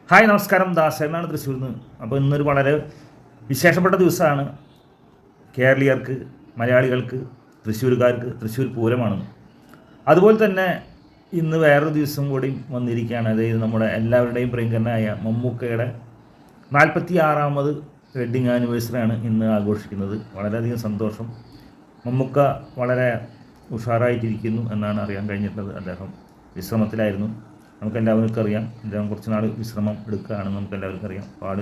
Hi നമസ്കാരം, ദാസേനാണ് തൃശ്ശൂരിൽ നിന്ന്. അപ്പോൾ ഇന്നൊരു വളരെ വിശേഷപ്പെട്ട ദിവസമാണ്. കേരളീയർക്ക്, മലയാളികൾക്ക്, തൃശ്ശൂർക്കാർക്ക് തൃശ്ശൂർ പൂരമാണ്. അതുപോലെ തന്നെ ഇന്ന് വേറൊരു ദിവസം കൂടി വന്നിരിക്കുകയാണ്. അതായത് നമ്മുടെ എല്ലാവരുടെയും പ്രിയങ്കരനായ മമ്മൂക്കയുടെ 46ാമത് വെഡ്ഡിങ് ആനിവേഴ്സറിയാണ് ഇന്ന് ആഘോഷിക്കുന്നത്. വളരെയധികം സന്തോഷം. മമ്മൂക്ക വളരെ ഉഷാറായിട്ടിരിക്കുന്നു എന്നാണ് അറിയാൻ കഴിഞ്ഞിട്ടുള്ളത്. അദ്ദേഹം വിശ്രമത്തിലായിരുന്നു. നമുക്കെല്ലാവർക്കും അറിയാം, അദ്ദേഹം കുറച്ച് നാൾ വിശ്രമം എടുക്കുകയാണെന്ന് നമുക്കെല്ലാവർക്കും അറിയാം. അപ്പോൾ ആൾ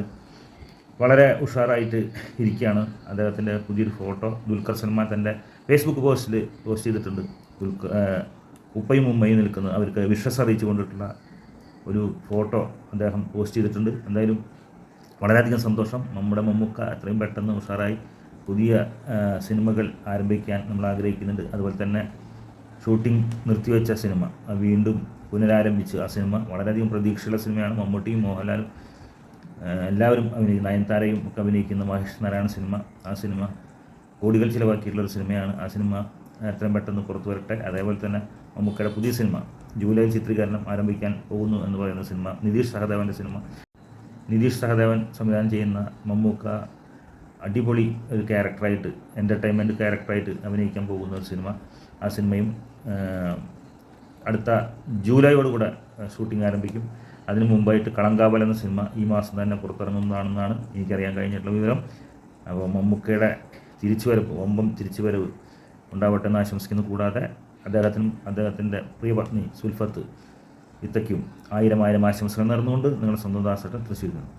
വളരെ ഉഷാറായിട്ട് ഇരിക്കുകയാണ്. അദ്ദേഹത്തിൻ്റെ പുതിയൊരു ഫോട്ടോ ദുൽഖർ സൽമാൻ തൻ്റെ ഫേസ്ബുക്ക് പോസ്റ്റ് ചെയ്തിട്ടുണ്ട്. ഉപ്പയും ഉമ്മയും നിൽക്കുന്നത് അവർക്ക് വിശ്വസ് അറിയിച്ചു കൊണ്ടിട്ടുള്ള ഒരു ഫോട്ടോ അദ്ദേഹം പോസ്റ്റ് ചെയ്തിട്ടുണ്ട്. എന്തായാലും വളരെയധികം സന്തോഷം. നമ്മുടെ മമ്മൂക്ക എത്രയും പെട്ടെന്ന് ഉഷാറായി പുതിയ സിനിമകൾ ആരംഭിക്കാൻ നമ്മൾ ആഗ്രഹിക്കുന്നുണ്ട്. അതുപോലെ തന്നെ ഷൂട്ടിംഗ് നിർത്തിവെച്ച സിനിമ വീണ്ടും പുനരാരംഭിച്ച് ആ സിനിമ വളരെയധികം പ്രതീക്ഷയുള്ള സിനിമയാണ്. മമ്മൂട്ടിയും മോഹൻലാലും എല്ലാവരും നയൻതാരയും ഒക്കെ അഭിനയിക്കുന്ന മഹേഷ് നാരായണ സിനിമ, ആ സിനിമ കോടികൾ ചിലവാക്കിയിട്ടുള്ളൊരു സിനിമയാണ്. ആ സിനിമ എത്രയും പെട്ടെന്ന് പുറത്തു വരട്ടെ. അതേപോലെ തന്നെ മമ്മൂക്കയുടെ പുതിയ സിനിമ ജൂലൈ ചിത്രീകരണം ആരംഭിക്കാൻ പോകുന്നു എന്ന് പറയുന്ന സിനിമ നിതീഷ് സഹദേവൻ്റെ സിനിമ. നിതീഷ് സഹദേവൻ സംവിധാനം ചെയ്യുന്ന മമ്മൂക്ക അടിപൊളി ഒരു ക്യാരക്ടറായിട്ട്, എൻ്റർടൈൻമെൻറ്റ് ക്യാരക്ടറായിട്ട് അഭിനയിക്കാൻ പോകുന്ന ഒരു സിനിമ. ആ സിനിമയും അടുത്ത ജൂലൈയോടുകൂടെ ഷൂട്ടിംഗ് ആരംഭിക്കും. അതിനു മുമ്പായിട്ട് കളങ്കാവൽ എന്ന സിനിമ ഈ മാസം തന്നെ പുറത്തിറങ്ങുന്നതാണെന്നാണ് എനിക്കറിയാൻ കഴിഞ്ഞിട്ടുള്ള വിവരം. അപ്പോൾ മമ്മൂക്കയുടെ വമ്പം തിരിച്ചുവരവ് ഉണ്ടാവട്ടെ എന്ന് ആശംസിക്കുന്നു. കൂടാതെ അദ്ദേഹത്തിനും അദ്ദേഹത്തിൻ്റെ പ്രിയപത്നി സുൽഫത്ത് ഇത്തയ്ക്കും ആയിരം ആശംസകൾ നേർന്നുകൊണ്ട് നിങ്ങളുടെ സ്വന്തം ദാസേട്ടൻ തൃശ്ശൂരിൽ നിന്ന്.